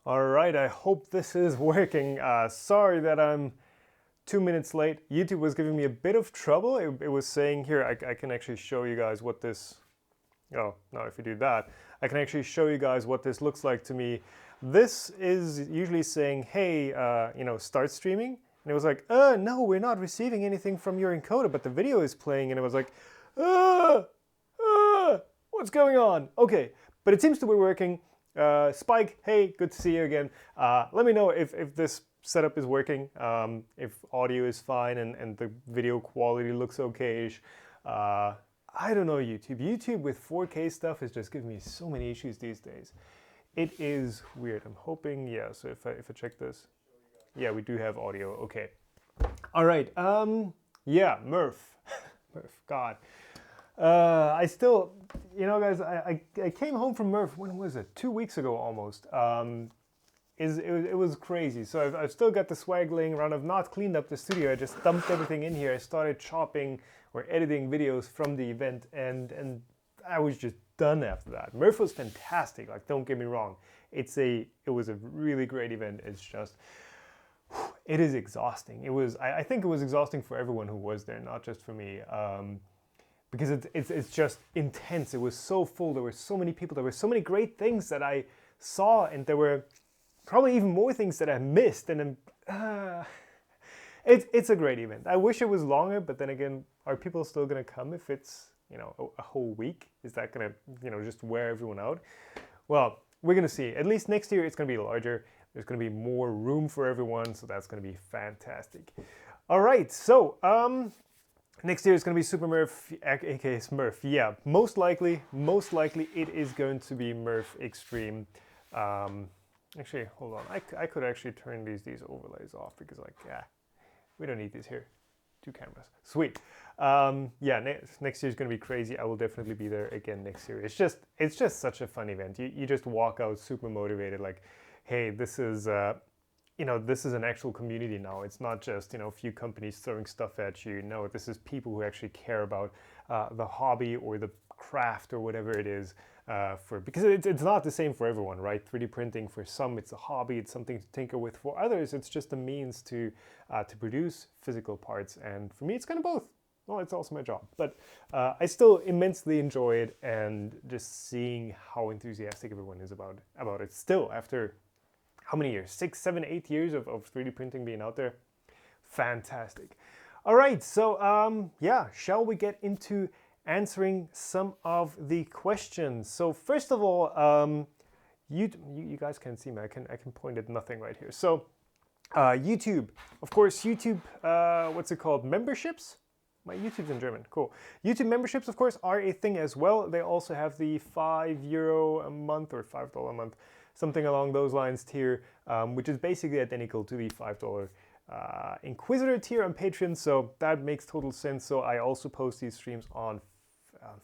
All right, I hope this is working. Sorry that I'm 2 minutes late. YouTube was giving me a bit of trouble. It was saying here, I can actually show you guys what this, oh, now if you do that, I can actually show you guys what this looks like to me. This is usually saying, hey, start streaming. And it was like, no, we're not receiving anything from your encoder, but the video is playing. And it was like, what's going on? Okay, but it seems to be working. Spike, hey, good to see you again. Let me know if this setup is working, if audio is fine and the video quality looks okay-ish. I don't know YouTube. YouTube with 4K stuff is just giving me so many issues these days. It is weird. I'm hoping, yeah, so if I check this, yeah, we do have audio, okay. All right, yeah, Murph, Murph, God. I still, guys, I came home from Murph, when was it? 2 weeks ago almost. It was crazy. So I've still got the swag laying around. I've not cleaned up the studio. I just dumped everything in here. I started chopping or editing videos from the event, and I was just done after that. Murph was fantastic. Like, don't get me wrong. It was a really great event. It's just, it is exhausting. I think it was exhausting for everyone who was there, not just for me. Because it's just intense. It was so full. There were so many people. There were so many great things that I saw, and there were probably even more things that I missed. And it's a great event. I wish it was longer, but then again, are people still gonna come if it's a whole week? Is that gonna just wear everyone out? Well, we're gonna see. At least next year it's gonna be larger. There's gonna be more room for everyone, so that's gonna be fantastic. All right, so next year is going to be Super Murph, aka Smurf. Yeah, most likely it is going to be Murph Extreme. Actually, hold on. I could actually turn these overlays off because, like, yeah, we don't need these here. 2 cameras. Sweet. Yeah, next year is going to be crazy. I will definitely be there again next year. It's just such a fun event. You just walk out super motivated. Like, hey, this is this is an actual community now. It's not just, a few companies throwing stuff at you. No, this is people who actually care about the hobby or the craft or whatever it is. Because it's not the same for everyone, right? 3D printing, for some, it's a hobby. It's something to tinker with. For others, it's just a means to produce physical parts. And for me, it's kind of both. Well, it's also my job. But I still immensely enjoy it, and just seeing how enthusiastic everyone is about it still after how many years? 6, 7, 8 years of 3D printing being out there. Fantastic. All right, so yeah, shall we get into answering some of the questions? So first of all, you guys can't see me. I can point at nothing right here. So YouTube, of course, YouTube. What's it called? Memberships. My YouTube's in German. Cool. YouTube memberships, of course, are a thing as well. They also have the €5 a month or $5 a month, something along those lines tier, which is basically identical to the $5 Inquisitor tier on Patreon, so that makes total sense. So I also post these streams on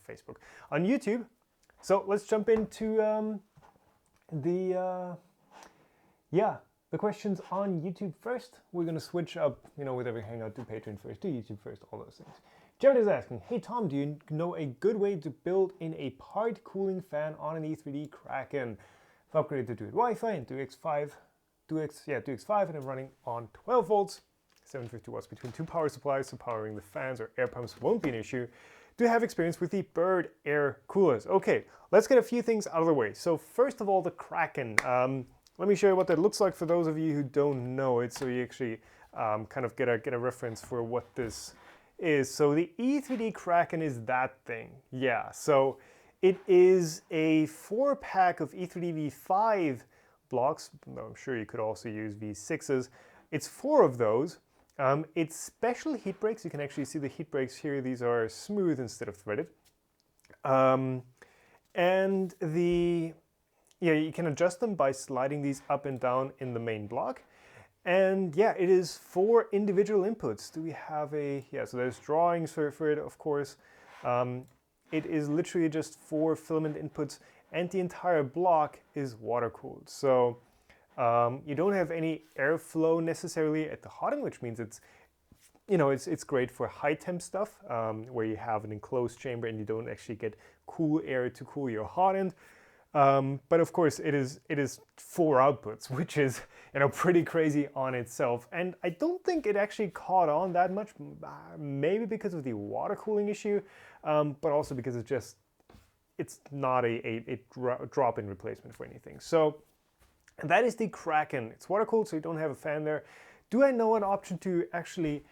Facebook. On YouTube, so let's jump into the questions on YouTube first. We're going to switch up, with every Hangout, to Patreon first, to YouTube first, all those things. Jared is asking, hey Tom, do you know a good way to build in a part cooling fan on an E3D Kraken? I've upgraded to do it Wi-Fi and 2x5 and I'm running on 12 volts, 750 watts between 2 power supplies, so powering the fans or air pumps won't be an issue. Do you have experience with the Bird air coolers? Okay, let's get a few things out of the way. So first of all, the Kraken. Let me show you what that looks like for those of you who don't know it, so you actually kind of get a reference for what this is. So the E3D Kraken is that thing. Yeah, so it is a 4-pack of E3D V5 blocks. I'm sure you could also use V6s. It's 4 of those. It's special heat breaks. You can actually see the heat breaks here. These are smooth instead of threaded. And you can adjust them by sliding these up and down in the main block. And yeah, it is 4 individual inputs. Do we have so there's drawings for it, of course. It is literally just 4 filament inputs, and the entire block is water cooled. So you don't have any airflow necessarily at the hot end, which means it's you know, it's great for high temp stuff where you have an enclosed chamber and you don't actually get cool air to cool your hot end. But of course, it is 4 outputs, which is, you know, pretty crazy on itself. And I don't think it actually caught on that much, maybe because of the water cooling issue, but also because it's not a drop-in replacement for anything. So that is the Kraken. It's water cooled, so you don't have a fan there. Do I know an option to actually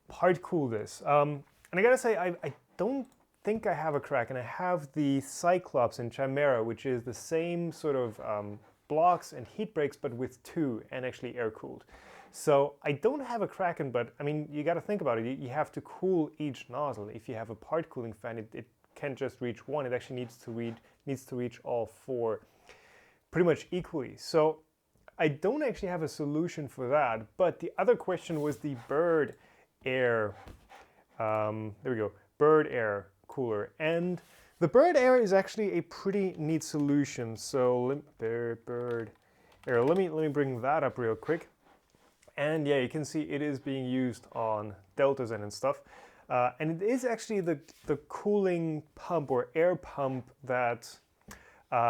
part cool this? And I gotta say, I don't think I have a Kraken. I have the Cyclops and Chimera, which is the same sort of blocks and heat breaks, but with 2 and actually air cooled. So I don't have a Kraken, but I mean, you got to think about it. You have to cool each nozzle. If you have a part cooling fan, it can't just reach 1. It actually needs to reach all 4 pretty much equally. So I don't actually have a solution for that. But the other question was the Bird Air. There we go. Bird Air cooler. And the Bird Air is actually a pretty neat solution. So Bird Air. Let me bring that up real quick. And yeah, you can see it is being used on Delta Zen and stuff. And it is actually the cooling pump or air pump that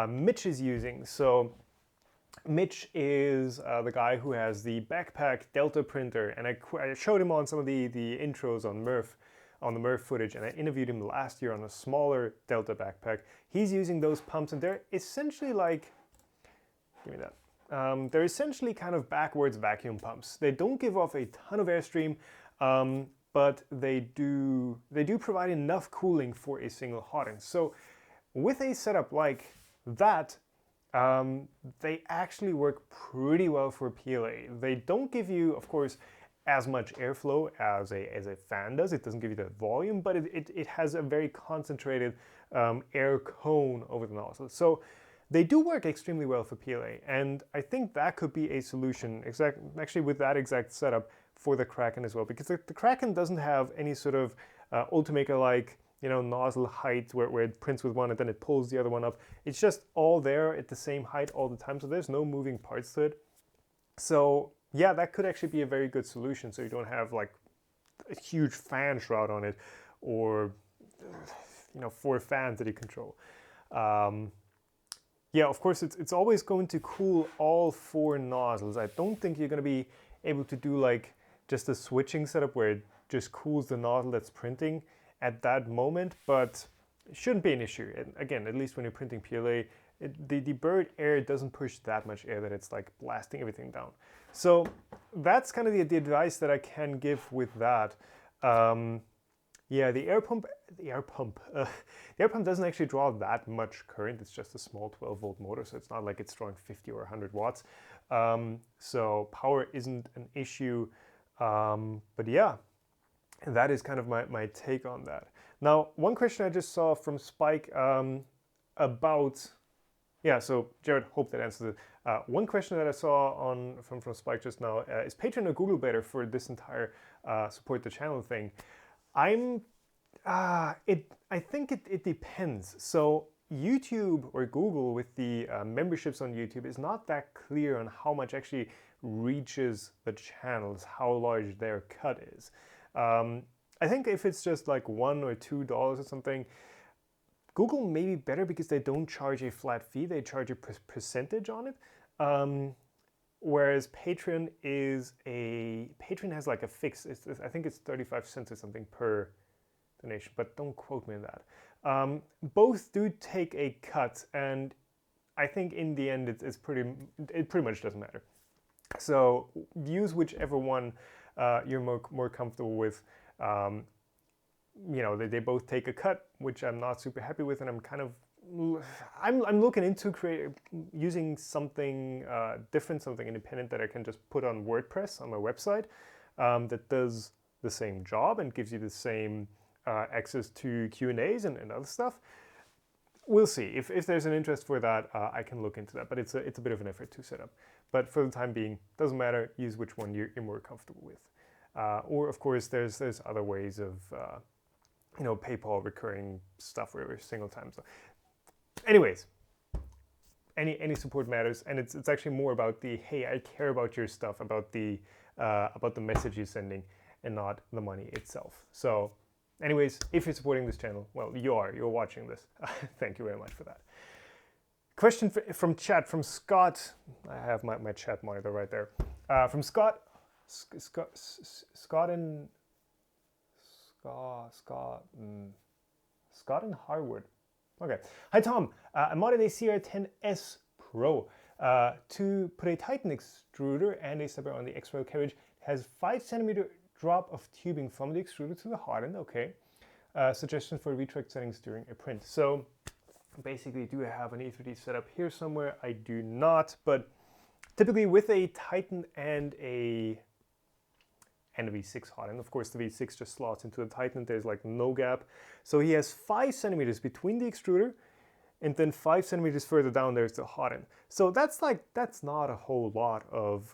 Mitch is using. So Mitch is the guy who has the backpack Delta printer, and I showed him on some of the intros on the Murph footage, and I interviewed him last year on a smaller Delta backpack. He's using those pumps, and they're essentially like, give me that. They're essentially kind of backwards vacuum pumps. They don't give off a ton of airstream, but they do provide enough cooling for a single hot end. So with a setup like that, they actually work pretty well for PLA. They don't give you, of course, as much airflow as a fan does. It doesn't give you that volume, but it has a very concentrated air cone over the nozzle. So they do work extremely well for PLA, and I think that could be a solution, actually with that exact setup for the Kraken as well, because the Kraken doesn't have any sort of Ultimaker-like, you know, nozzle height where it prints with one and then it pulls the other one up. It's just all there at the same height all the time, so there's no moving parts to it. So yeah, that could actually be a very good solution, so you don't have like a huge fan shroud on it, or, you know, 4 fans that you control. Yeah, of course, it's always going to cool all 4 nozzles. I don't think you're going to be able to do like just a switching setup where it just cools the nozzle that's printing at that moment, but it shouldn't be an issue. And again, at least when you're printing PLA, the Bird Air doesn't push that much air that it's like blasting everything down. So that's kind of the advice that I can give with that. Yeah, the air pump doesn't actually draw that much current. It's just a small 12-volt motor, so it's not like it's drawing 50 or 100 watts. So power isn't an issue. But yeah, that is kind of my take on that. Now, one question I just saw from Spike about... Yeah, so Jared, hope that answers it. One question that I saw from Spike just now, is Patreon or Google better for this entire support the channel thing? I think it depends. So YouTube or Google with the memberships on YouTube is not that clear on how much actually reaches the channels, how large their cut is. I think if it's just like $1 or $2 or something, Google may be better because they don't charge a flat fee, they charge a percentage on it. Whereas Patreon has like a fix. I think it's 35 cents or something per donation, but don't quote me on that. Both do take a cut, and I think in the end it pretty much doesn't matter. So use whichever one you're more comfortable with. You know, they both take a cut, which I'm not super happy with, and I'm looking into using something different, something independent that I can just put on WordPress on my website that does the same job and gives you the same access to Q&As and other stuff. We'll see. If there's an interest for that, I can look into that, but it's a bit of an effort to set up. But for the time being, doesn't matter. Use which one you're more comfortable with. Or of course, there's other ways of you know, PayPal recurring stuff every single time. So, anyways, any support matters, and it's actually more about the, hey, I care about your stuff, about the message you're sending, and not the money itself. So anyways, if you're supporting this channel, well, you're watching this. Thank you very much for that. Question from chat from Scott. I have my chat monitor right there. From Scott in Harwood. Okay. Hi Tom. A modern CR10S Pro. To put a Titan extruder and a stepper on the X-rail carriage has 5 cm drop of tubing from the extruder to the hot end. Okay. Suggestion for retract settings during a print. So basically, do I have an E3D setup here somewhere? I do not, but typically with a Titan and a V6 hot end, of course the V6 just slots into the Titan, there's like no gap. So he has 5 centimeters between the extruder, and then 5 centimeters further down there's the hot end. So that's not a whole lot of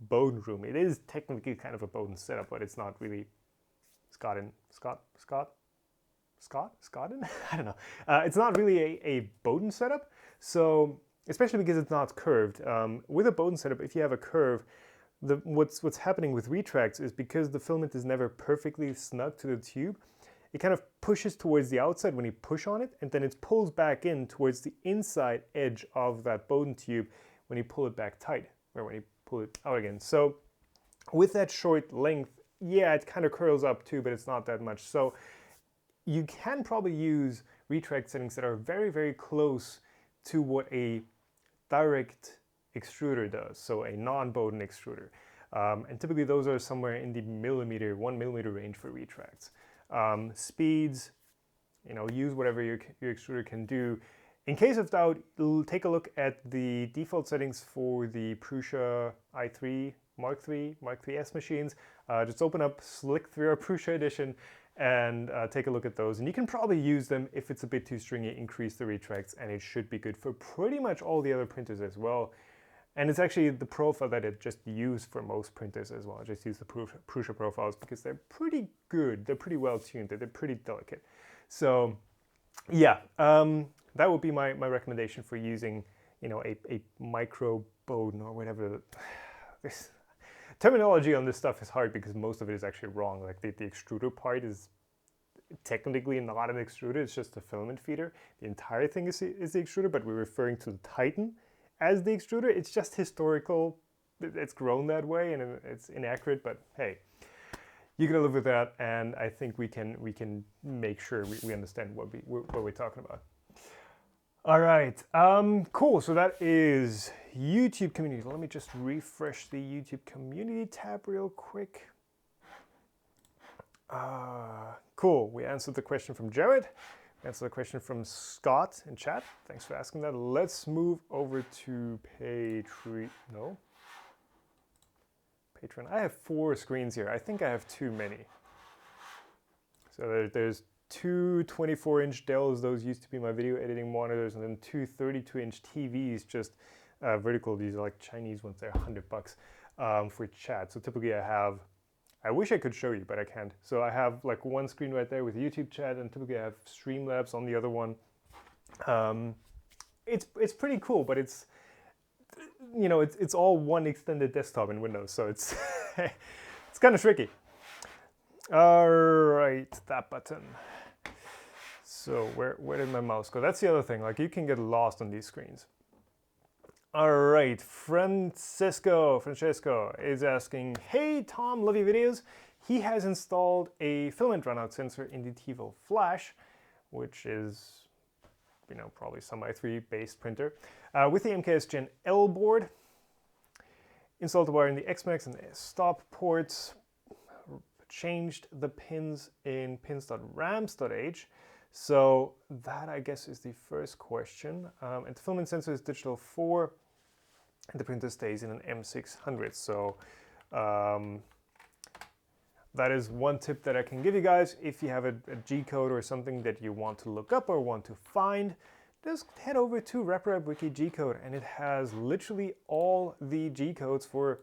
Bowden room. It is technically kind of a Bowden setup, but it's not really Scotland? I don't know. It's not really a Bowden setup, so especially because it's not curved. With a Bowden setup, if you have a curve, what's happening with retracts is because the filament is never perfectly snug to the tube, it kind of pushes towards the outside when you push on it, and then it pulls back in towards the inside edge of that Bowden tube when you pull it back tight, or when you pull it out again. So with that short length, yeah, it kind of curls up too, but it's not that much. So you can probably use retract settings that are very, very close to what a direct extruder does, so a non-Bowden extruder. And typically those are somewhere in the 1 millimeter range for retracts. Speeds, use whatever your extruder can do. In case of doubt, take a look at the default settings for the Prusa i3, Mark III, Mark III's machines. Just open up Slick 3R Prusa Edition and take a look at those. And you can probably use them. If it's a bit too stringy, increase the retracts, and it should be good for pretty much all the other printers as well. And it's actually the profile that it just used for most printers as well. I just use the Prusa profiles because they're pretty good. They're pretty well tuned. They're pretty delicate. So yeah, that would be my recommendation for using, a micro Bowden or whatever. This terminology on this stuff is hard because most of it is actually wrong. Like the extruder part is technically not an extruder, it's just a filament feeder. The entire thing is the extruder, but we're referring to the Titan as the extruder. It's just historical. It's grown that way and it's inaccurate, but hey, you're gonna live with that, and I think we can make sure we understand what we're talking about. All right, cool. So that is YouTube community. Let me just refresh the YouTube community tab real quick. Cool. We answered the question from Jared. We answered the question from Scott in chat. Thanks for asking that. Let's move over to Patreon. No. Patreon. I have 4 screens here. I think I have too many. So there's 2 24-inch Dells. Those used to be my video editing monitors, and then 2 32-inch TVs, just vertical. These are like Chinese ones. They're $100 for chat. So typically I wish I could show you, but I can't. So I have like one screen right there with YouTube chat, and typically I have Streamlabs on the other one. It's pretty cool, but it's all one extended desktop in Windows, so it's it's kind of tricky. All right, that button. So where did my mouse go? That's the other thing. Like, you can get lost on these screens. All right, Francesco is asking, hey Tom, love your videos. He has installed a filament runout sensor in the TiVo Flash, which is, probably some i3 based printer, with the MKS Gen L board. Installed the wire in the XMAX and the stop ports. Changed the pins in pins.rams.h. So that, I guess, is the first question. And the filament sensor is digital 4, and the printer stays in an M600. So that is one tip that I can give you guys. If you have a G-code or something that you want to look up or want to find, just head over to RepRapWiki G-code, and it has literally all the G-codes for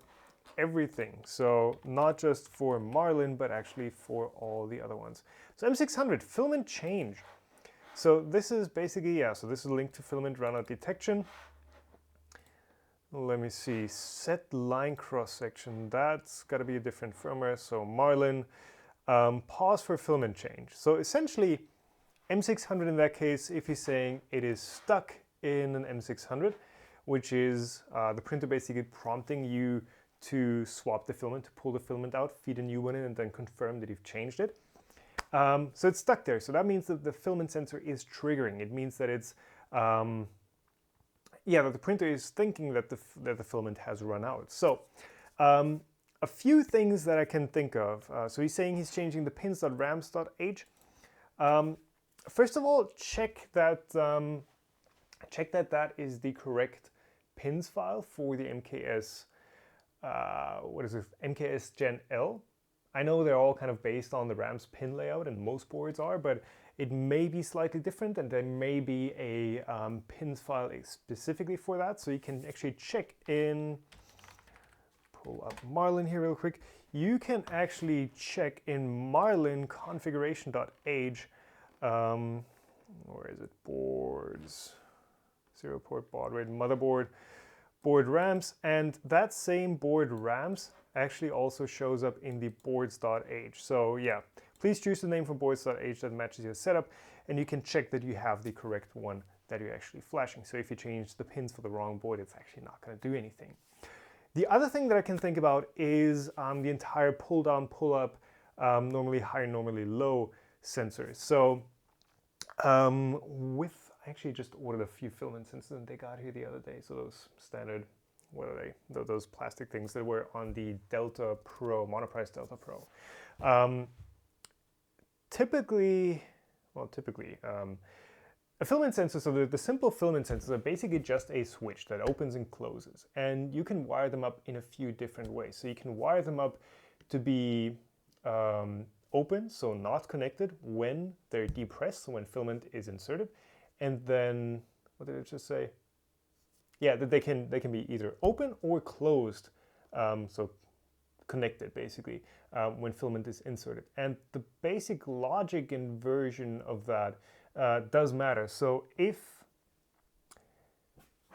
everything. So not just for Marlin, but actually for all the other ones. So M600, filament change. So this is basically, so this is linked to filament runout detection. let me see, set line cross section. That's got to be a different firmware. So Marlin, pause for filament change. So essentially, M600 in that case, if you're saying it is stuck in an M600, which is the printer basically prompting you to swap the filament, to pull the filament out, feed a new one in, and then confirm that you've changed it. So it's stuck there. So that means that the filament sensor is triggering. It means that it's, that the printer is thinking that the filament has run out. So a few things that I can think of. So he's saying he's changing the pins.rams.h. First of all, check that that is the correct pins file for the MKS. What is it? MKS Gen L. I know they're all kind of based on the RAM's pin layout, and most boards are, but it may be slightly different, and there may be a pins file specifically for that. So you can actually check in. Pull up Marlin here real quick. You can actually check in Marlin configuration.h. Where is it? Boards, 0-port baud rate, motherboard, board RAMs, and that same board RAMs actually also shows up in the boards.h. So yeah, please choose the name for boards.h that matches your setup, and you can check that you have the correct one that you're actually flashing. So if you change the pins for the wrong board, it's actually not going to do anything. The other thing that I can think about is the entire pull down, pull up, normally high, normally low sensors. So I actually just ordered a few filament sensors that they got here the other day. So those standard, what are they? Those plastic things that were on the Delta Pro, Monoprice Delta Pro. Typically, a filament sensor, so the simple filament sensors are basically just a switch that opens and closes. And you can wire them up in a few different ways. So you can wire them up to be open, so not connected when they're depressed, so when filament is inserted. And then, what did it just say? Yeah, that they can be either open or closed, so connected basically, when filament is inserted. And the basic logic and version of that does matter. So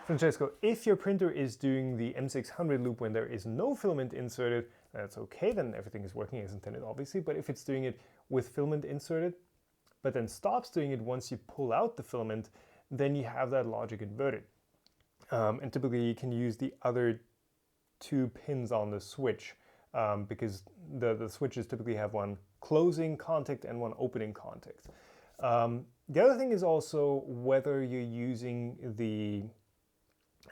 Francesco, if your printer is doing the M600 loop when there is no filament inserted, that's okay, then everything is working as intended, obviously. But if it's doing it with filament inserted, but then stops doing it once you pull out the filament, then you have that logic inverted. And typically you can use the other two pins on the switch because the switches typically have one closing contact and one opening contact. The other thing is also whether you're using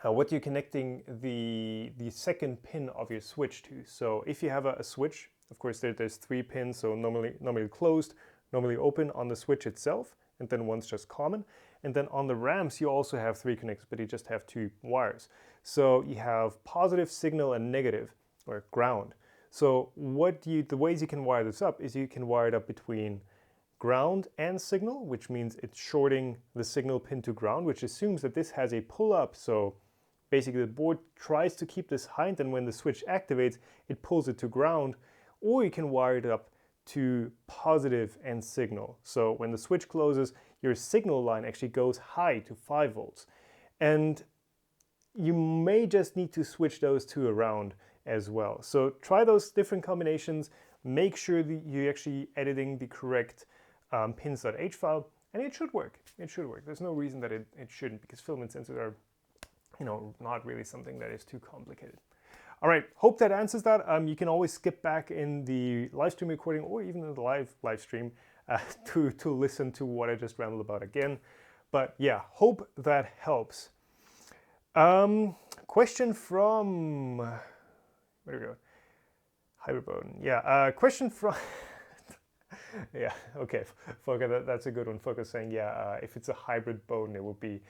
what you're connecting the second pin of your switch to. So if you have a switch, of course there's 3 pins, so normally closed, normally open on the switch itself, and then one's just common. And then on the RAMs you also have 3 connectors, but you just have 2 wires. So you have positive, signal, and negative, or ground. So the ways you can wire this up is you can wire it up between ground and signal, which means it's shorting the signal pin to ground, which assumes that this has a pull up. So basically the board tries to keep this high, and then when the switch activates, it pulls it to ground. Or you can wire it up to positive and signal. So when the switch closes, your signal line actually goes high to 5 volts. And you may just need to switch those two around as well. So try those different combinations, make sure that you're actually editing the correct pins.h file, and it should work. It should work. There's no reason that it shouldn't, because filament sensors are, not really something that is too complicated. All right, hope that answers that. You can always skip back in the live stream recording or even in the live stream to listen to what I just rambled about again. But yeah, hope that helps. Question from, where do we go? Hyperbone. Yeah, question from, yeah, okay, Foka, that's a good one. Foka saying, yeah, if it's a hybrid Bowden, it would be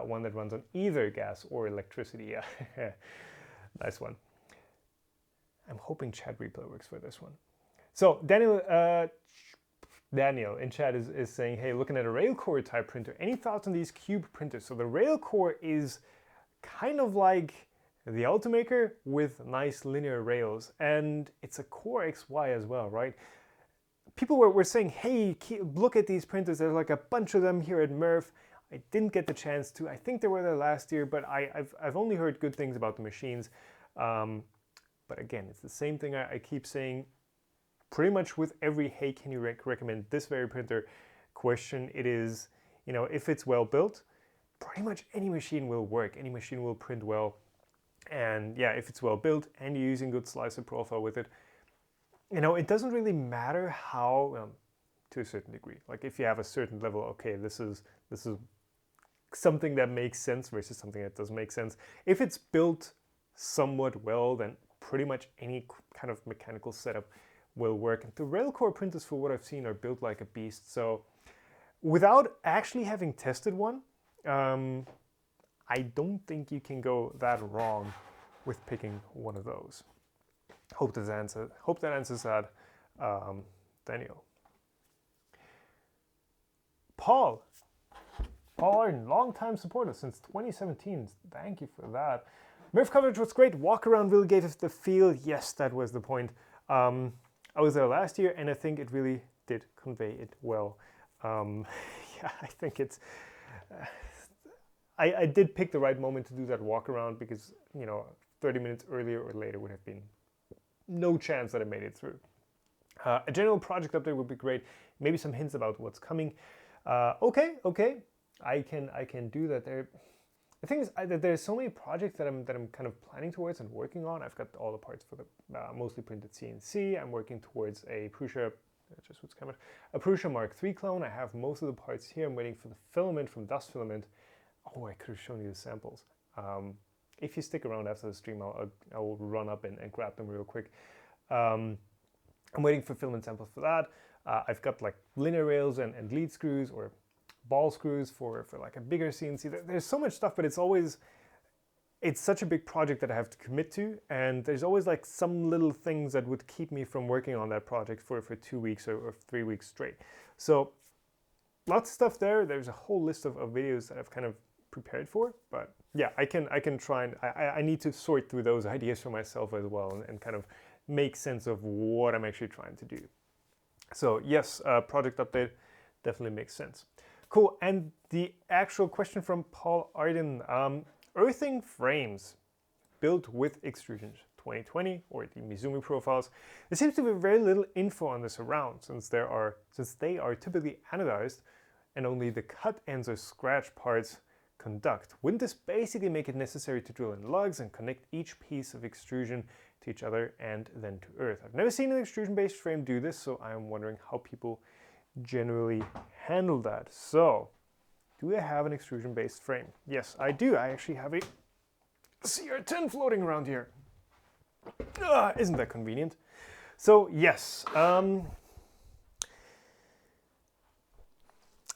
one that runs on either gas or electricity. Yeah, nice one. I'm hoping chat replay works for this one. So Daniel in chat is saying, hey, looking at a Railcore type printer, any thoughts on these cube printers? So the Railcore is kind of like the Ultimaker with nice linear rails, and it's a Core XY as well, right? People were saying, hey, look at these printers. There's like a bunch of them here at Murph. I didn't get the chance to. I think they were there last year, but I've only heard good things about the machines. But again, it's the same thing I keep saying pretty much with every hey, can you recommend this very printer question. It is, you know, if it's well built, pretty much any machine will work. Any machine will print well. And yeah, if it's well built and you're using good slicer profile with it, you know, it doesn't really matter how, to a certain degree. Like if you have a certain level, okay, this is something that makes sense versus something that doesn't make sense. If it's built somewhat well, then pretty much any kind of mechanical setup will work. And the Railcore printers, for what I've seen, are built like a beast. So without actually having tested one, I don't think you can go that wrong with picking one of those. Hope that answers that, Daniel. Paul Arden, long-time supporter since 2017. Thank you for that. Murph coverage was great. Walk around really gave us the feel. Yes, that was the point. I was there last year, and I think it really did convey it well. Yeah, I think it's. I did pick the right moment to do that walk around because, you know, 30 minutes earlier or later would have been no chance that I made it through. A general project update would be great. Maybe some hints about what's coming. Okay, I can do that. The thing is that there's so many projects that I'm kind of planning towards and working on. I've got all the parts for the mostly printed CNC. I'm working towards a Prusa, a Prusa Mark III clone. I have most of the parts here. I'm waiting for the filament from Dust Filament. Oh, I could have shown you the samples. If you stick around after the stream, I'll run up and grab them real quick. I'm waiting for filament samples for that. I've got like linear rails and lead screws or ball screws for like a bigger CNC. There's so much stuff, but it's such a big project that I have to commit to, and there's always like some little things that would keep me from working on that project for 2 weeks or 3 weeks straight. So lots of stuff there. There's a whole list of videos that I've kind of prepared for, but yeah, I can try and I need to sort through those ideas for myself as well and kind of make sense of what I'm actually trying to do. So yes, project update definitely makes sense. Cool. And the actual question from Paul Arden, earthing frames built with extrusions 2020 or the Mizumi profiles. There seems to be very little info on this around since they are typically anodized and only the cut ends or scratch parts conduct. Wouldn't this basically make it necessary to drill in lugs and connect each piece of extrusion to each other and then to earth? I've never seen an extrusion-based frame do this, so I'm wondering how people generally handle that. So, do I have an extrusion-based frame? Yes, I do. I actually have a CR10 floating around here. Isn't that convenient? So, yes.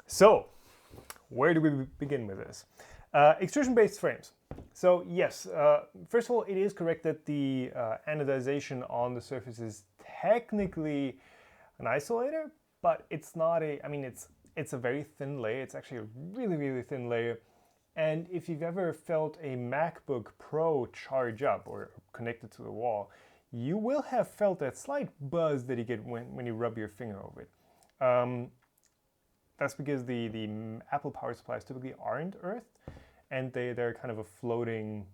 So, where do we begin with this? Extrusion-based frames. So yes, first of all, it is correct that the anodization on the surface is technically an isolator, but it's not a, I mean, it's a very thin layer. It's actually a really, really thin layer. And if you've ever felt a MacBook Pro charge up or connected to the wall, you will have felt that slight buzz that you get when you rub your finger over it. That's because the Apple power supplies typically aren't earthed, and they're kind of a floating,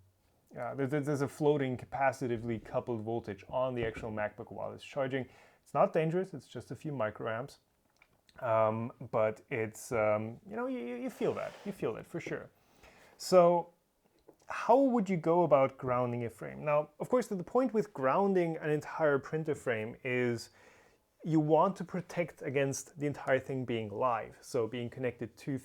there's a floating capacitively coupled voltage on the actual MacBook while it's charging. It's not dangerous, it's just a few microamps, but it's, you know, you feel that for sure. So how would you go about grounding a frame? Now, of course, the point with grounding an entire printer frame is you want to protect against the entire thing being live, so being connected to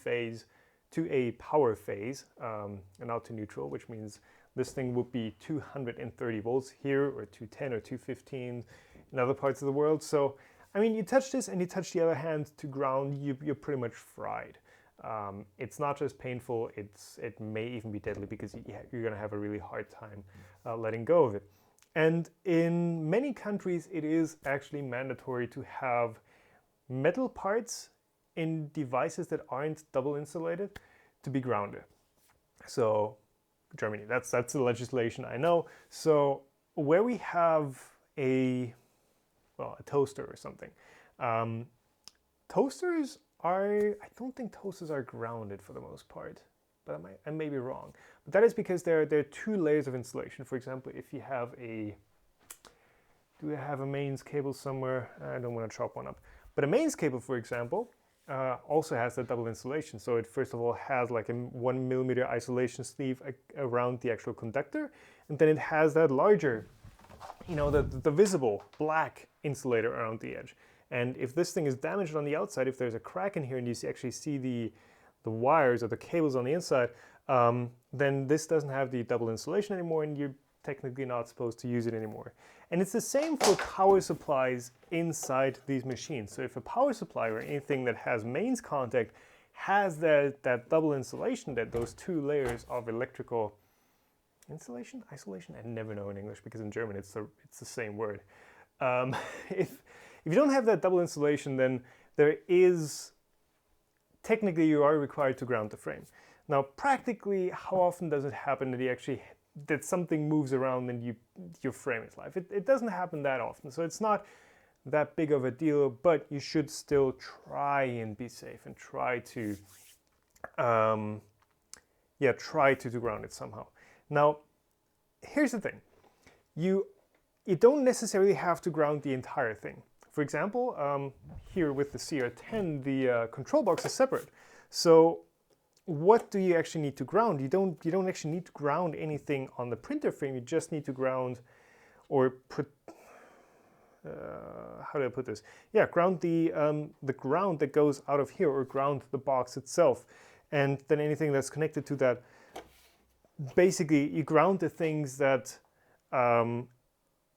a power phase and not to neutral, which means this thing would be 230 volts here or 210 or 215 in other parts of the world. So, I mean, you touch this and you touch the other hand to ground, you're pretty much fried. It's not just painful, it may even be deadly because you're going to have a really hard time letting go of it. And in many countries, it is actually mandatory to have metal parts in devices that aren't double insulated to be grounded. So Germany, that's the legislation I know. So where we have a toaster or something, toasters I don't think toasters are grounded for the most part, but I may be wrong. But that is because there are two layers of insulation. For example, if you have do I have a mains cable somewhere? I don't want to chop one up. But a mains cable, for example, also has that double insulation. So it first of all has like a 1 millimeter isolation sleeve around the actual conductor, and then it has that larger, the visible black insulator around the edge. And if this thing is damaged on the outside, if there's a crack in here and you actually see the wires or the cables on the inside, then this doesn't have the double insulation anymore, and you're technically not supposed to use it anymore. And it's the same for power supplies inside these machines. So if a power supply or anything that has mains contact has that double insulation, those two layers of electrical insulation, isolation, I never know in English because in German it's the same word. If you don't have that double insulation, then there is, technically you are required to ground the frame. Now practically, how often does it happen that something moves around and your frame is live? It doesn't happen that often, so it's not that big of a deal, but you should still try and be safe and try to ground it somehow. Now, here's the thing. You don't necessarily have to ground the entire thing. For example, here with the CR10, the control box is separate. So what do you actually need to ground? You don't actually need to ground anything on the printer frame. You just need to ground, or put, how do I put this? Yeah, ground the ground that goes out of here, or ground the box itself. And then anything that's connected to that, basically you ground the things that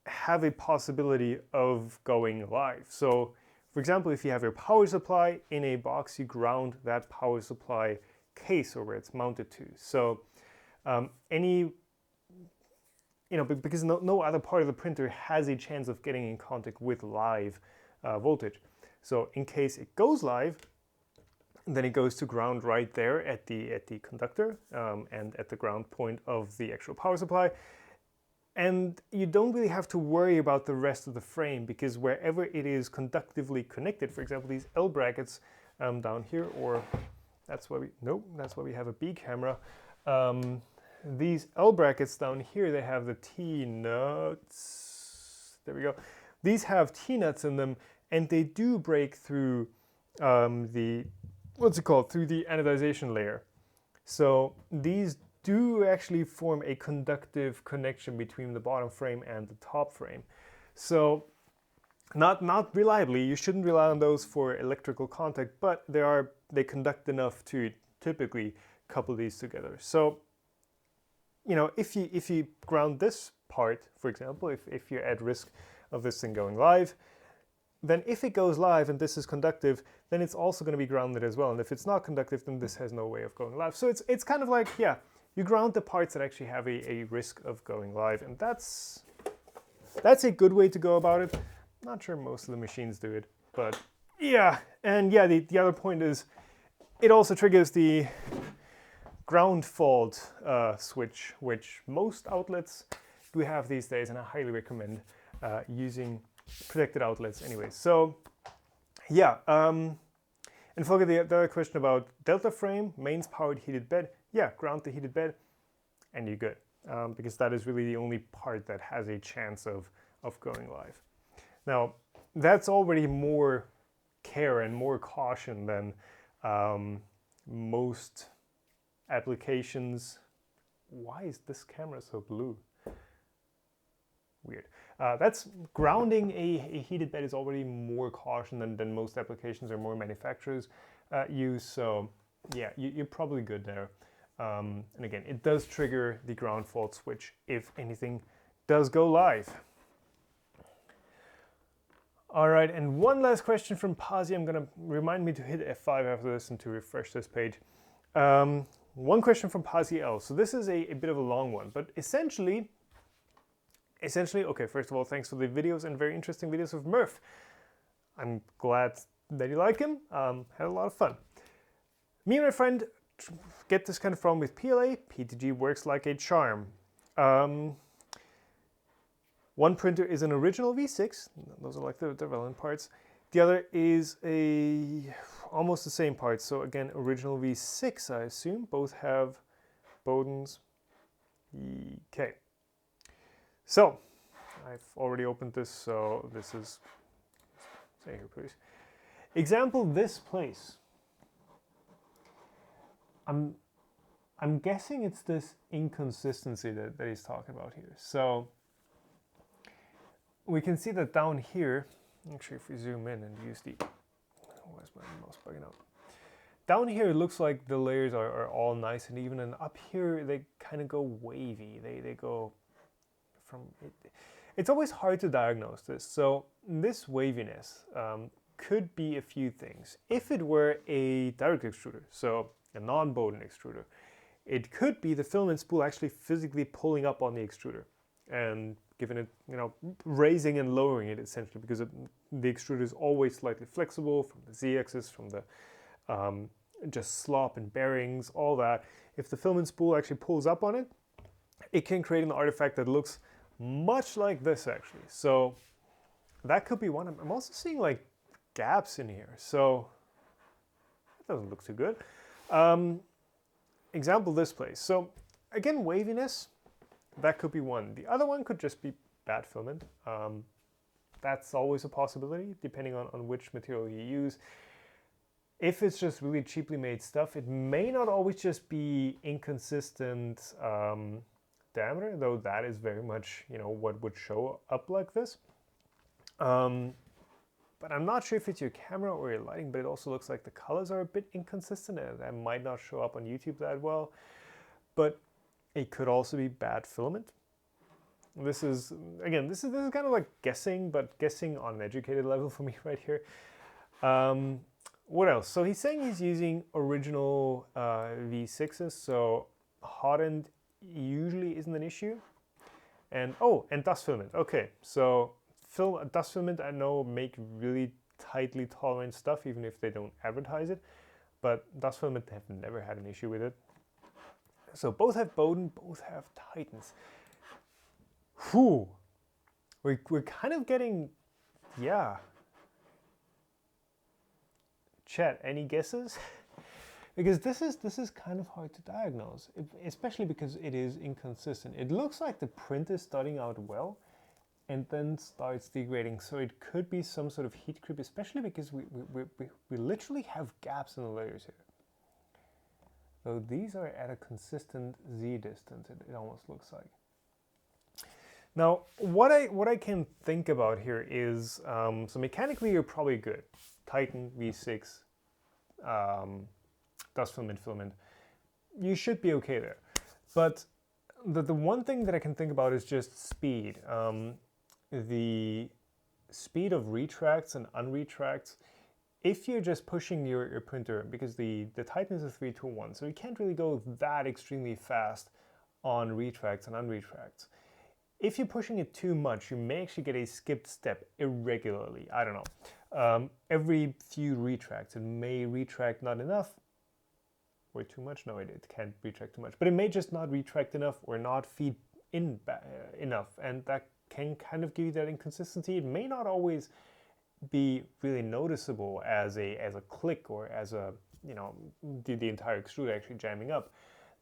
have a possibility of going live. So for example, if you have your power supply in a box, you ground that power supply case or where it's mounted to. So because no other part of the printer has a chance of getting in contact with live voltage. So in case it goes live, then it goes to ground right there at the conductor and at the ground point of the actual power supply. And you don't really have to worry about the rest of the frame, because wherever it is conductively connected, for example, these L brackets down here, or that's why we have a B camera. These L brackets down here, they have the T-nuts. There we go. These have T-nuts in them, and they do break through through the anodization layer. So these do actually form a conductive connection between the bottom frame and the top frame. So not reliably, you shouldn't rely on those for electrical contact, but they conduct enough to typically couple these together. So if you ground this part, for example, if you're at risk of this thing going live, then if it goes live and this is conductive, then it's also going to be grounded as well. And if it's not conductive, then this has no way of going live. So it's kind of like, yeah, you ground the parts that actually have a risk of going live, and that's a good way to go about it. Not sure most of the machines do it, but yeah. And yeah, the other point is it also triggers the ground fault switch, which most outlets do have these days, and I highly recommend using protected outlets anyway. So yeah, and for the other question about Delta frame, mains powered heated bed, yeah, ground the heated bed and you're good, because that is really the only part that has a chance of going live. Now, that's already more care and more caution than most applications. Why is this camera so blue? Weird. That's grounding a heated bed is already more caution than most applications or more manufacturers use. So yeah, you're probably good there. And again, it does trigger the ground fault switch if anything does go live. All right, and one last question from Pazzi. I'm gonna remind me to hit F5 after this and to refresh this page. One question from Pazzi L. So this is a bit of a long one, but essentially, okay, first of all, thanks for the videos and very interesting videos of Murph. I'm glad that you like him. Had a lot of fun. Me and my friend get this kind of problem with PLA. PTG works like a charm. One printer is an original V6. Those are like the relevant parts. The other is a almost the same parts. So again, original V6, I assume. Both have Bowden's. Okay. So I've already opened this, so this is, say here please. Example, this place. I'm guessing it's this inconsistency that he's talking about here. So we can see that down here, actually if we zoom in and use the, why is my mouse bugging out? Down here it looks like the layers are all nice and even, and up here they kind of go wavy. They go from, it's always hard to diagnose this. So this waviness could be a few things. If it were a direct extruder, so a non-Bowden extruder, it could be the filament spool actually physically pulling up on the extruder and giving it, you know, raising and lowering it essentially, because the extruder is always slightly flexible from the z-axis, from the just slop and bearings, all that. If the filament spool actually pulls up on it, it can create an artifact that looks much like this actually. So that could be one. I'm also seeing like gaps in here, so that doesn't look too good. Example, this place. So again, waviness, that could be one. The other one could just be bad filament. That's always a possibility, depending on which material you use. If it's just really cheaply made stuff, it may not always just be inconsistent diameter, though that is very much, you know, what would show up like this. But I'm not sure if it's your camera or your lighting, but it also looks like the colors are a bit inconsistent and that might not show up on YouTube that well. But it could also be bad filament. This is, again, this is kind of like guessing, but guessing on an educated level for me right here. What else? So he's saying he's using original V6s, so hardened usually isn't an issue. And oh, and dust filament. Okay, so dust filament, I know, make really tightly tolerant stuff, even if they don't advertise it. But dust filament have never had an issue with it. So both have Bowden, both have Titans. Whew. We're kind of getting, yeah. Chat, any guesses? Because this is kind of hard to diagnose, especially because it is inconsistent. It looks like the print is starting out well, and then starts degrading. So it could be some sort of heat creep, especially because we literally have gaps in the layers here. So these are at a consistent Z distance, it almost looks like. Now, what I can think about here is, so mechanically you're probably good. Titan, V6, dust filament. You should be okay there. But the one thing that I can think about is just speed. The speed of retracts and unretracts, if you're just pushing your printer, because the Titan is a 3-2-1, so you can't really go that extremely fast on retracts and unretracts. If you're pushing it too much, you may actually get a skipped step irregularly. I don't know. Every few retracts, it may retract not enough, or too much. No, it can't retract too much. But it may just not retract enough or not feed in enough, and that can kind of give you that inconsistency. It may not always be really noticeable as a click or as a, you know, the entire extruder actually jamming up.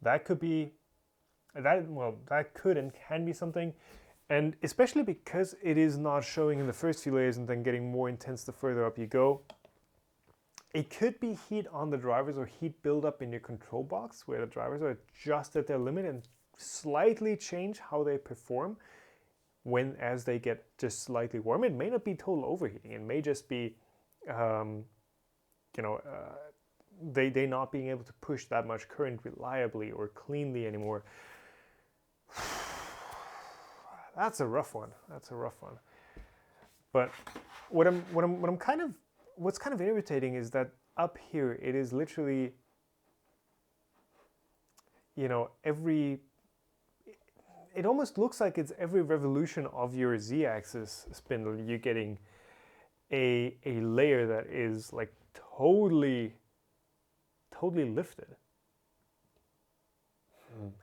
That could be, that could and can be something. And especially because it is not showing in the first few layers and then getting more intense the further up you go, it could be heat on the drivers or heat buildup in your control box where the drivers are just at their limit and slightly change how they perform as they get just slightly warm. It may not be total overheating. It may just be, they not being able to push that much current reliably or cleanly anymore. That's a rough one. But what's kind of irritating is that up here it is literally, you know, it almost looks like it's every revolution of your z-axis spindle you're getting a layer that is like totally lifted.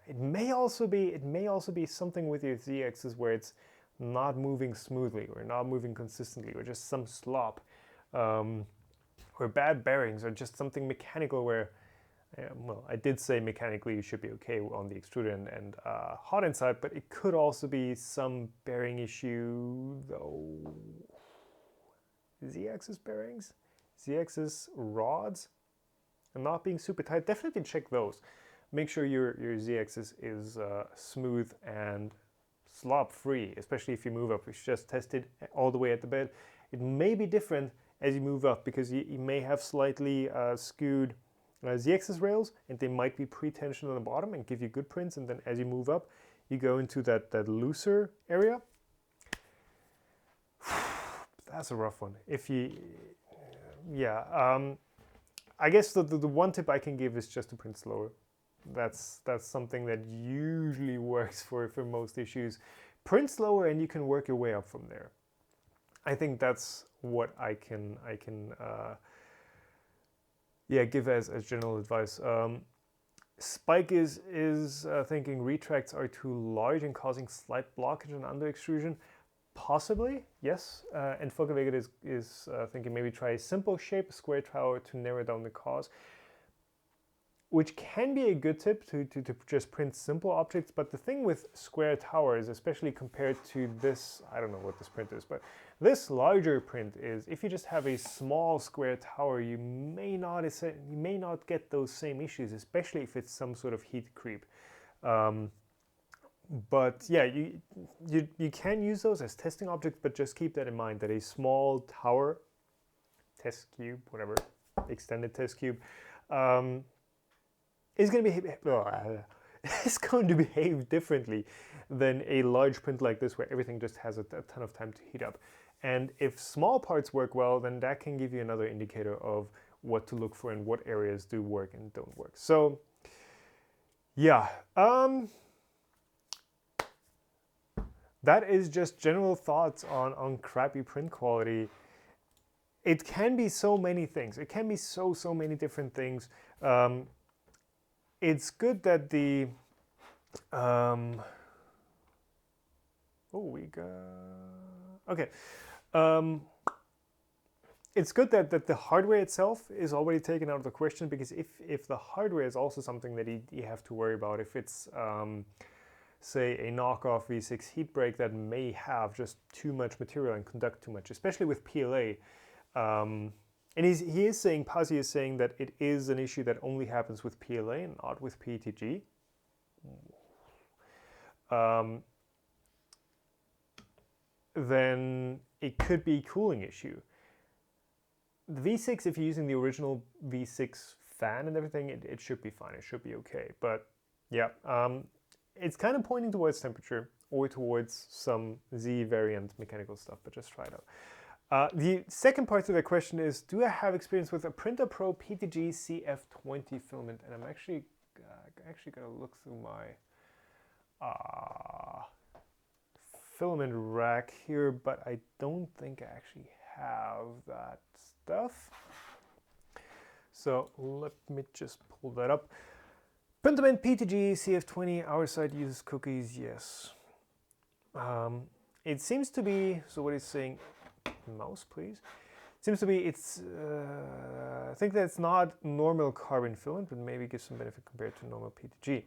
It may also be something with your z-axis where it's not moving smoothly or not moving consistently or just some slop, or bad bearings or just something mechanical where, well, I did say mechanically you should be okay on the extruder and hot inside, but it could also be some bearing issue though. Z-axis bearings, Z-axis rods, and not being super tight. Definitely check those. Make sure your Z-axis is smooth and slop free, especially if you move up. We just tested all the way at the bed. It may be different as you move up because you may have slightly skewed Z-axis rails, and they might be pre-tensioned on the bottom and give you good prints, and then as you move up you go into that looser area. That's a rough one. If you, yeah, I guess the one tip I can give is just to print slower. That's something that usually works for most issues. Print slower and you can work your way up from there. I think that's what I can give as general advice. Spike is thinking retracts are too large and causing slight blockage and under extrusion. Possibly, yes. And Fogavega is thinking maybe try a simple shape, square tower to narrow down the cause, which can be a good tip to just print simple objects. But the thing with square towers, especially compared to this, I don't know what this print is, but this larger print is, if you just have a small square tower, you may not get those same issues, especially if it's some sort of heat creep. But yeah, you can use those as testing objects, but just keep that in mind that a small tower, test cube, whatever, extended test cube, is going to behave differently than a large print like this where everything just has a ton of time to heat up. And if small parts work well, then that can give you another indicator of what to look for and what areas do work and don't work. So yeah, that is just general thoughts on crappy print quality. It can be so many things. It can be so many different things. It's good that the it's good that the hardware itself is already taken out of the question, because if the hardware is also something that you have to worry about, if it's say a knockoff V6 heat break that may have just too much material and conduct too much, especially with PLA. And Pasi is saying that it is an issue that only happens with PLA and not with PETG. Then it could be a cooling issue. The V6, if you're using the original V6 fan and everything, it should be fine. It should be okay. But yeah, it's kind of pointing towards temperature or towards some Z variant mechanical stuff, but just try it out. The second part of the question is, do I have experience with a Printer Pro PTG CF20 filament? And I'm actually going to look through my filament rack here, but I don't think I actually have that stuff. So let me just pull that up. Pentiment PTG CF20, our side uses cookies, yes. It seems to be, so what is saying, mouse please. It seems to be, it's, I think that's not normal carbon filament, but maybe gives some benefit compared to normal PTG.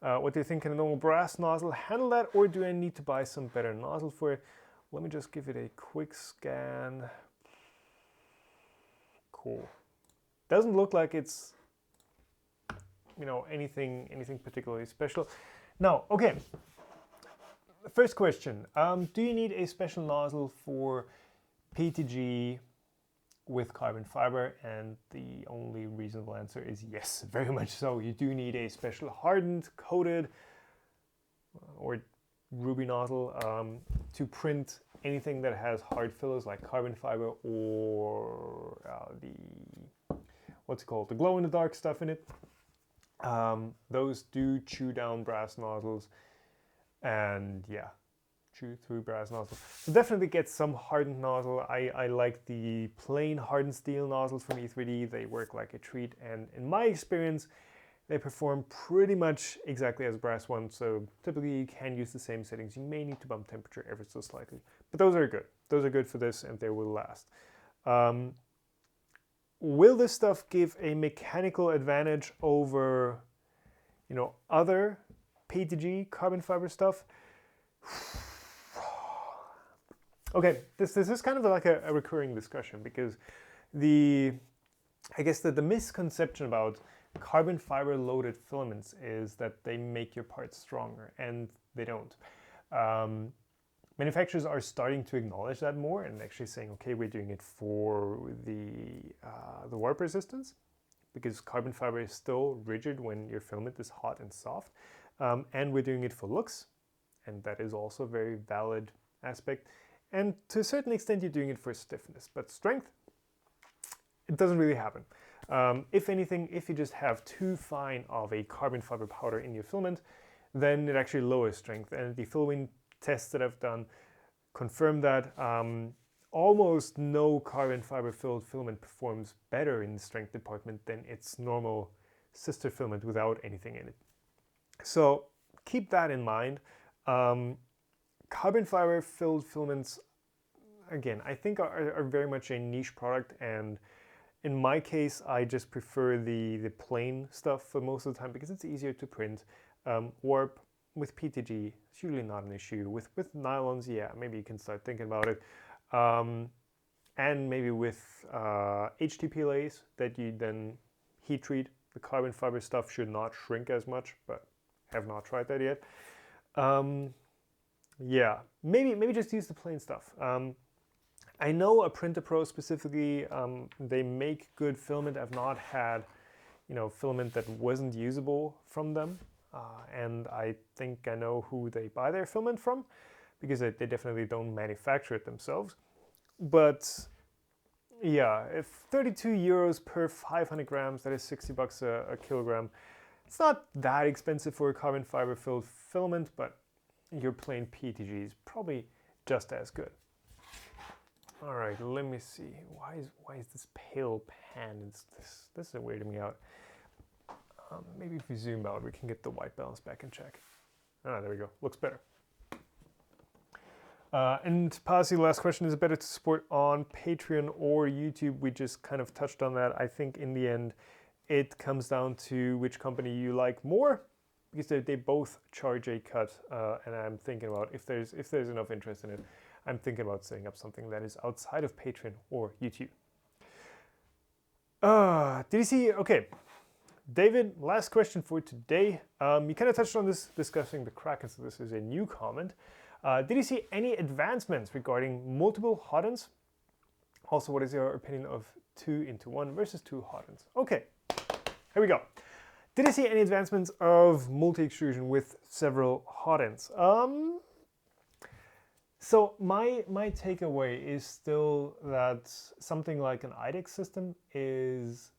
What do you think? Can a normal brass nozzle handle that, or do I need to buy some better nozzle for it? Let me just give it a quick scan. Cool. Doesn't look like it's, you know, anything particularly special. Now, okay. First question: do you need a special nozzle for PTG with carbon fiber? And the only reasonable answer is yes, very much so. You do need a special hardened, coated, or ruby nozzle to print anything that has hard fillers like carbon fiber or the glow-in-the-dark stuff in it. Those do chew down brass nozzles, and yeah, chew through brass nozzles. So definitely get some hardened nozzle. I like the plain hardened steel nozzles from E3D. They work like a treat, and in my experience, they perform pretty much exactly as brass ones. So typically you can use the same settings. You may need to bump temperature ever so slightly, but those are good. Those are good for this, and they will last. will this stuff give a mechanical advantage over, other PETG carbon fiber stuff? Okay, this is kind of like a recurring discussion, because I guess that the misconception about carbon fiber loaded filaments is that they make your parts stronger, and they don't. Manufacturers are starting to acknowledge that more and actually saying, okay, we're doing it for the warp resistance, because carbon fiber is still rigid when your filament is hot and soft, and we're doing it for looks, and that is also a very valid aspect. And to a certain extent, you're doing it for stiffness, but strength, it doesn't really happen. If anything, if you just have too fine of a carbon fiber powder in your filament, then it actually lowers strength. And the filament tests that I've done confirm that almost no carbon fiber filled filament performs better in the strength department than its normal sister filament without anything in it. So keep that in mind. Carbon fiber filled filaments, again, I think are very much a niche product, and in my case, I just prefer the plain stuff for most of the time because it's easier to print. Warp with PETG, it's usually not an issue. With nylons, yeah, maybe you can start thinking about it. And maybe with HTPLAs that you then heat treat. The carbon fiber stuff should not shrink as much, but have not tried that yet. Yeah, maybe just use the plain stuff. I know a Printer Pro specifically, they make good filament. I've not had, filament that wasn't usable from them. And I think I know who they buy their filament from, because they definitely don't manufacture it themselves. But yeah, if 32 euros per 500 grams, that is 60 bucks a kilogram. It's not that expensive for a carbon fiber filled filament, but your plain PETG is probably just as good. All right, let me see. Why is this pale pan? This is weirding me out. Maybe if we zoom out, we can get the white balance back in check. Ah, there we go. Looks better. And Pasi, the last question, is it better to support on Patreon or YouTube? We just kind of touched on that. I think in the end, it comes down to which company you like more, because they both charge a cut. And I'm thinking about if there's enough interest in it, I'm thinking about setting up something that is outside of Patreon or YouTube. Did you see? Okay, David, last question for today. You kind of touched on this discussing the Kraken, so this is a new comment. Did you see any advancements regarding multiple hot-ends? Also, what is your opinion of 2-in-1 versus 2 hot-ends? Okay, here we go. Did you see any advancements of multi-extrusion with several hot-ends? So my takeaway is still that something like an IDEX system is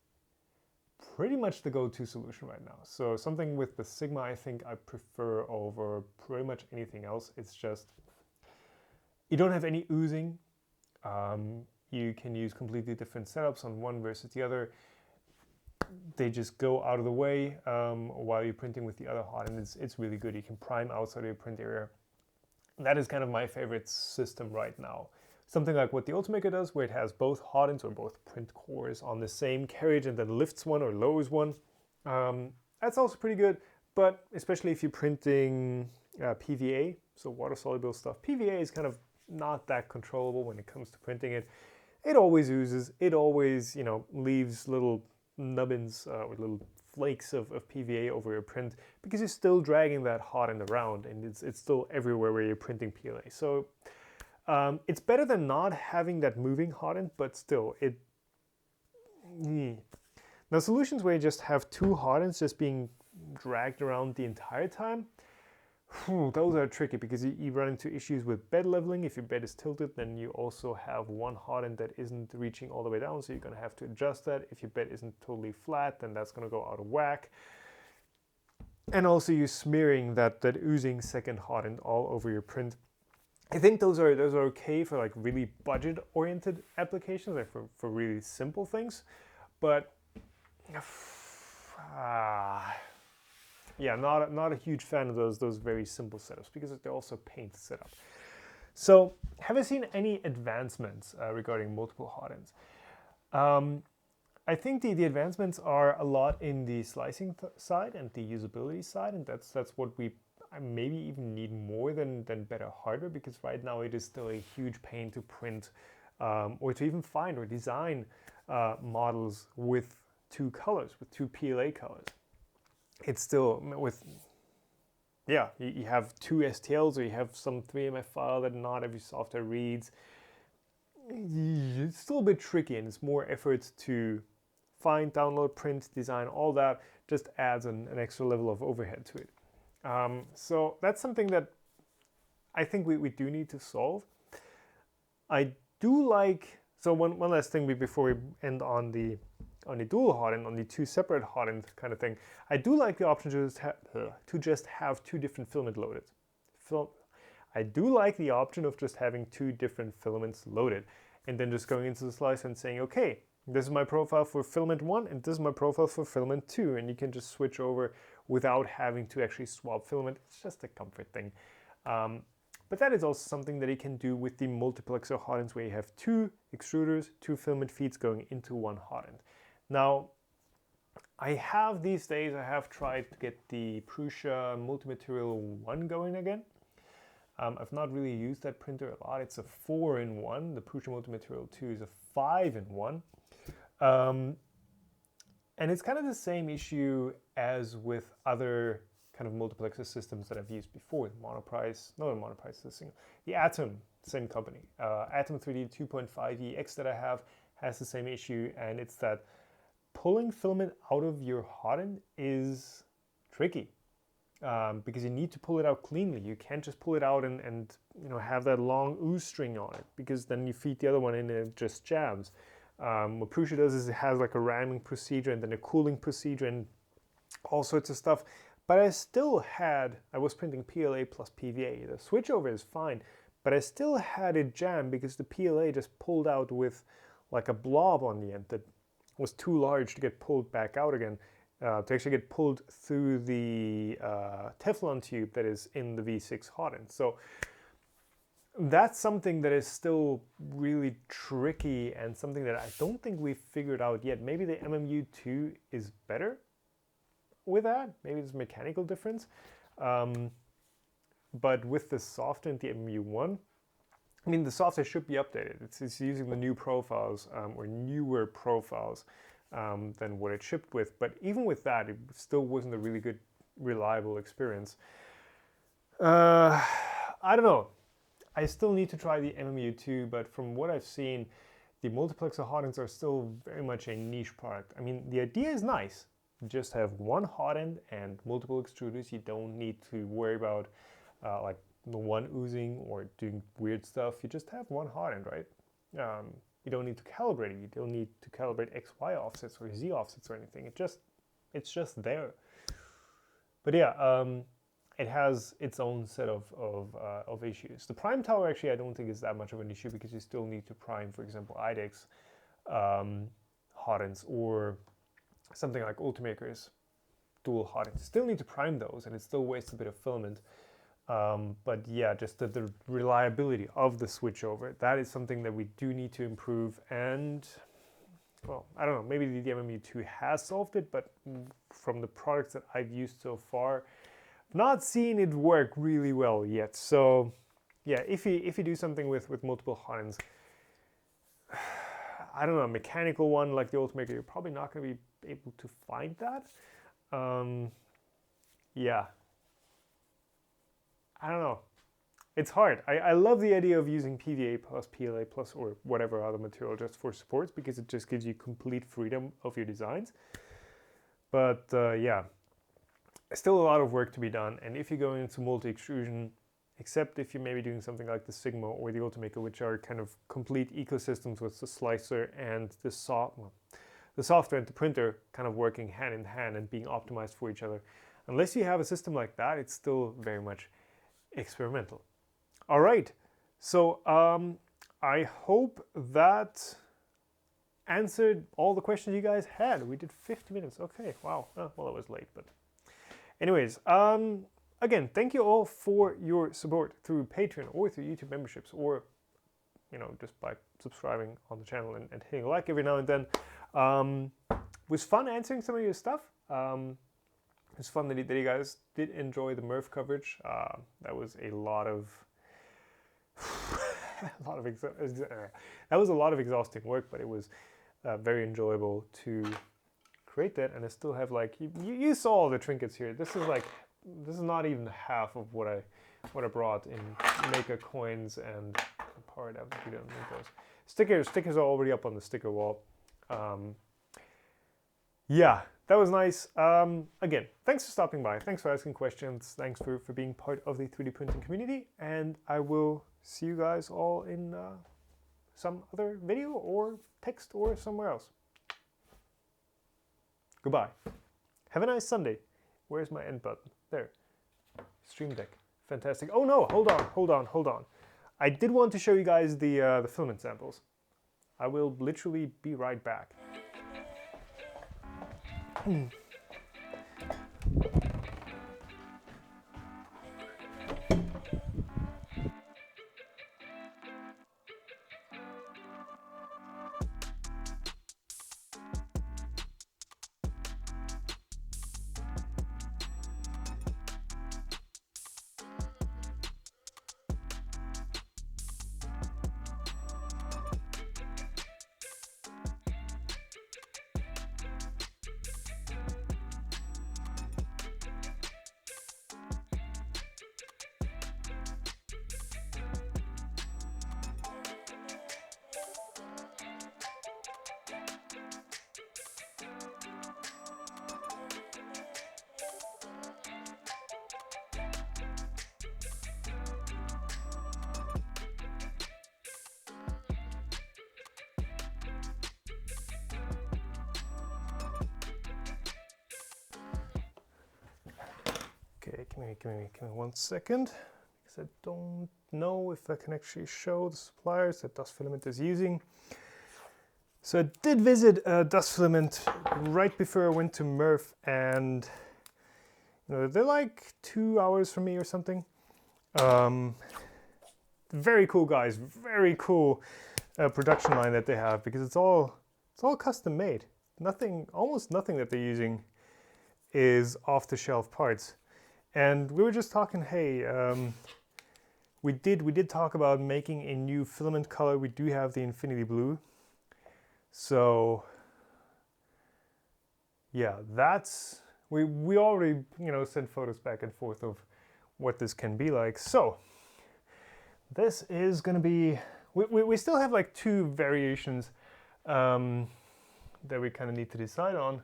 pretty much the go-to solution right now. So something with the Sigma, I think I prefer over pretty much anything else. It's just, you don't have any oozing. You can use completely different setups on one versus the other. They just go out of the way while you're printing with the other hot, and it's really good. You can prime outside of your print area. That is kind of my favorite system right now. Something like what the Ultimaker does, where it has both hot ends or both print cores on the same carriage and then lifts one or lowers one. That's also pretty good, but especially if you're printing PVA, so water-soluble stuff. PVA is kind of not that controllable when it comes to printing it. It always oozes. It always, leaves little nubbins or little flakes of PVA over your print, because you're still dragging that hot end around, and it's still everywhere where you're printing PLA. So it's better than not having that moving hot end, but still, Now, solutions where you just have 2 hot ends just being dragged around the entire time, those are tricky, because you run into issues with bed leveling. If your bed is tilted, then you also have one hot end that isn't reaching all the way down, so you're going to have to adjust that. If your bed isn't totally flat, then that's going to go out of whack. And also you're smearing that oozing second hot end all over your print. I think those are okay for like really budget-oriented applications, like for really simple things, but yeah, not a huge fan of those very simple setups, because they're also a pain to set up. So, have you seen any advancements regarding multiple hot ends? I think the advancements are a lot in the slicing side and the usability side, and that's what we maybe even need more than better hardware, because right now it is still a huge pain to print or to even find or design models with two colors, with two PLA colors. It's still with, yeah, you have two STLs or you have some 3MF file that not every software reads. It's still a bit tricky, and it's more effort to find, download, print, design, all that just adds an extra level of overhead to it. So that's something that I think we do need to solve. I do like, so one last thing before we end on the dual hot end, on the two separate hot end kind of thing. I do like the option to just have two different filament loaded. I do like the option of just having two different filaments loaded and then just going into the slice and saying, okay, this is my profile for filament 1 and this is my profile for filament 2, and you can just switch over without having to actually swap filament. It's just a comfort thing. But that is also something that you can do with the multiplexer hot ends, where you have two extruders, two filament feeds going into one hot end. Now, I have these days, I have tried to get the Prusa Multimaterial 1 going again. I've not really used that printer a lot. It's a 4-in-1. The Prusa Multimaterial 2 is a 5-in-1. And it's kind of the same issue as with other kind of multiplexer systems that I've used before. The Atom, same company. Atom 3D 2.5EX that I have has the same issue, and it's that pulling filament out of your hot end is tricky. Because you need to pull it out cleanly. You can't just pull it out and have that long ooze string on it, because then you feed the other one in and it just jams. What Prusa does is it has like a ramming procedure and then a cooling procedure and all sorts of stuff. But I was printing PLA plus PVA. The switchover is fine, but I still had it jam because the PLA just pulled out with like a blob on the end that was too large to get pulled back out again. To actually get pulled through the Teflon tube that is in the V6 hot end. So that's something that is still really tricky and something that I don't think we've figured out yet. Maybe the MMU2 is better with that. Maybe there's a mechanical difference. But with the software and the MMU1, I mean, the software should be updated. It's using the new profiles or newer profiles than what it shipped with. But even with that, it still wasn't a really good, reliable experience. I don't know. I still need to try the MMU2, but from what I've seen, the multiplexer hot ends are still very much a niche product. I mean, the idea is nice. You just have one hot end and multiple extruders. You don't need to worry about like the one oozing or doing weird stuff. You just have one hot end, right? You don't need to calibrate it. You don't need to calibrate X, Y offsets or Z offsets or anything. It's just there. But yeah, it has its own set of issues. The prime tower actually I don't think is that much of an issue, because you still need to prime, for example, IDEX hot ends or something like Ultimaker's dual hot ends. You still need to prime those, and it still wastes a bit of filament. But yeah, just the reliability of the switchover, that is something that we do need to improve. And well, I don't know, maybe the MMU2 has solved it, but from the products that I've used so far, I've not seen it work really well yet. So yeah, if you do something with multiple hot ends, I don't know, a mechanical one like the Ultimaker, you're probably not going to be able to find that. Yeah. I don't know. It's hard. I love the idea of using PVA plus PLA plus or whatever other material just for supports, because it just gives you complete freedom of your designs. But yeah, still a lot of work to be done. And if you go into multi-extrusion, except if you're maybe doing something like the Sigma or the Ultimaker, which are kind of complete ecosystems with the slicer and the software and the printer kind of working hand in hand and being optimized for each other. Unless you have a system like that, it's still very much experimental. All right, so I hope that answered all the questions you guys had. We did 50 minutes. Okay, wow. Oh, well, it was late, but anyways, again, thank you all for your support through Patreon or through YouTube memberships, or just by subscribing on the channel and hitting like every now and then. It was fun answering some of your stuff. It's fun that you guys did enjoy the Murph coverage. That was a lot of that was a lot of exhausting work, but it was very enjoyable to create that. And I still have like you saw all the trinkets here. This is not even half of what I brought in Maker coins and part. We don't need those stickers are already up on the sticker wall. Yeah, that was nice. Again, thanks for stopping by. Thanks for asking questions. Thanks for being part of the 3D printing community. And I will see you guys all in some other video or text or somewhere else. Goodbye. Have a nice Sunday. Where's my end button? There. Stream Deck. Fantastic. Oh no, hold on. I did want to show you guys the filament samples. I will literally be right back. Okay, give me 1 second, because I don't know if I can actually show the suppliers that Dust Filament is using. So I did visit Dust Filament right before I went to Murph, and they're like 2 hours from me or something. Very cool guys, very cool production line that they have, because it's all custom made. Almost nothing that they're using is off-the-shelf parts. And we were just talking, hey, we did talk about making a new filament color. We do have the Infinity Blue. So yeah, we already, sent photos back and forth of what this can be like. So this is gonna be, we still have like 2 variations that we kind of need to decide on,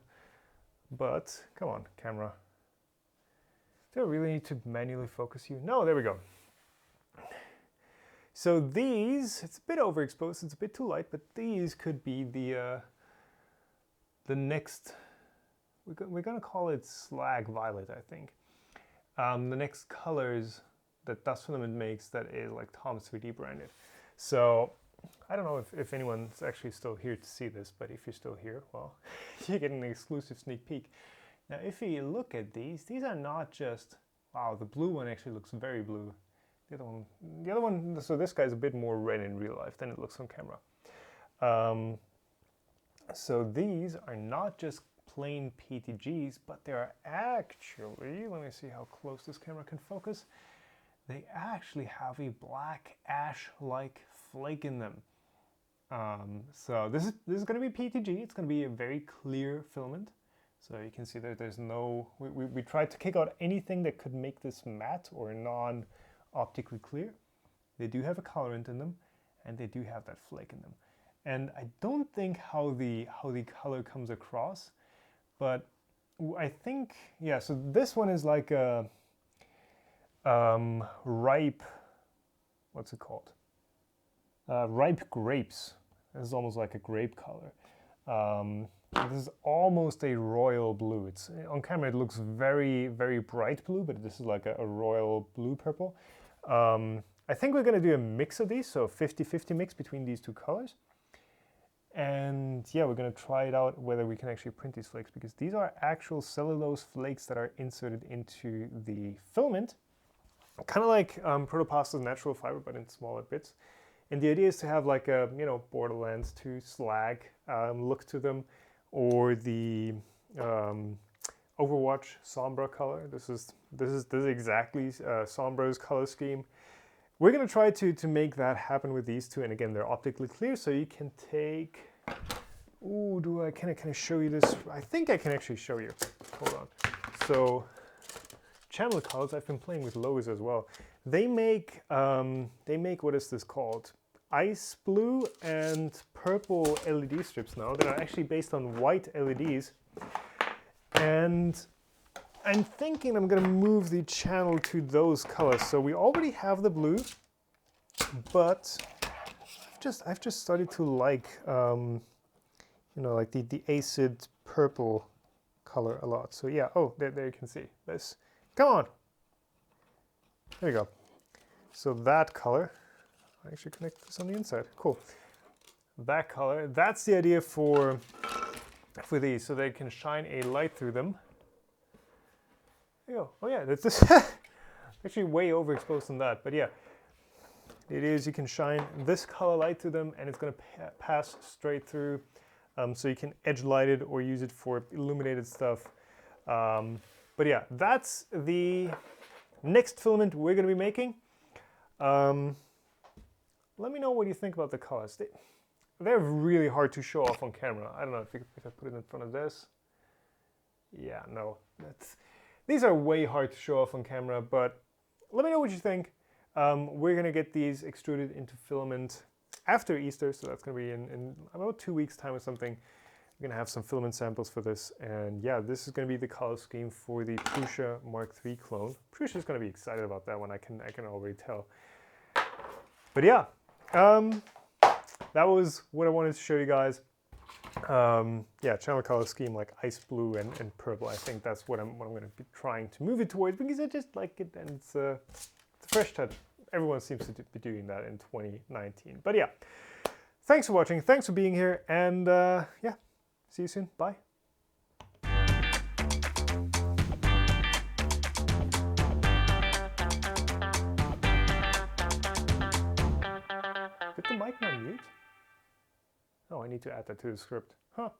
but come on, camera. Do I really need to manually focus you? No, there we go. So these, it's a bit overexposed, it's a bit too light, but these could be the next, we're gonna call it Slag Violet, I think. The next colors that Dust Filament makes that is like Tom's 3D branded. So I don't know if anyone's actually still here to see this, but if you're still here, well, you're getting an exclusive sneak peek. Now, if you look at these are not just, wow, the blue one actually looks very blue. The other one, so this guy's a bit more red in real life than it looks on camera. So these are not just plain PTGs, but they are actually, let me see how close this camera can focus. They actually have a black ash-like flake in them. So this is going to be PTG. It's going to be a very clear filament. So you can see that there's no, we tried to kick out anything that could make this matte or non-optically clear. They do have a colorant in them, and they do have that flake in them. And I don't think how the color comes across, but I think, yeah, so this one is like a ripe, what's it called? Ripe grapes. This is almost like a grape color. This is almost a royal blue. It's on camera, it looks very, very bright blue, but this is like a royal blue purple. I think we're going to do a mix of these, so 50-50 mix between these 2 colors. And yeah, we're going to try it out whether we can actually print these flakes, because these are actual cellulose flakes that are inserted into the filament, kind of like Protopasta's natural fiber, but in smaller bits. And the idea is to have like a, you know, Borderlands 2 slag look to them, or the Overwatch Sombra color. This is exactly Sombra's color scheme. We're gonna try to make that happen with these two, and again, they're optically clear, so you can take. Ooh, can I show you this? I think I can actually show you. Hold on. So, channel colors. I've been playing with Lowe's as well. They make what is this called? Ice blue and purple LED strips now that are actually based on white LEDs. And I'm thinking I'm gonna move the channel to those colors. So we already have the blue, but I've just started to like you know, like the acid purple color a lot. So yeah, oh, there you can see this. Come on. There you go. So that color, I actually connect this on the inside. Cool. That color, that's the idea for these, so they can shine a light through them. There you go. Oh yeah, that's this actually way overexposed on that, but yeah. It is, you can shine this color light through them and it's going to pass straight through. So you can edge light it or use it for illuminated stuff. But yeah, that's the next filament we're going to be making. Let me know what you think about the colors. They're really hard to show off on camera. I don't know if I put it in front of this. Yeah, no. These are way hard to show off on camera, but let me know what you think. We're going to get these extruded into filament after Easter, so that's going to be in about 2 weeks' time or something. We're going to have some filament samples for this, and yeah, this is going to be the color scheme for the Prusa Mark III clone. Prusa's going to be excited about that one, I can already tell. But yeah, that was what I wanted to show you guys. Yeah, channel color scheme like ice blue and purple. I think that's what I'm going to be trying to move it towards, because I just like it, and it's a fresh touch. Everyone seems to be doing that in 2019. But yeah, thanks for watching, thanks for being here, and yeah, see you soon. Bye. Did the mic not mute? Oh, I need to add that to the script. Huh.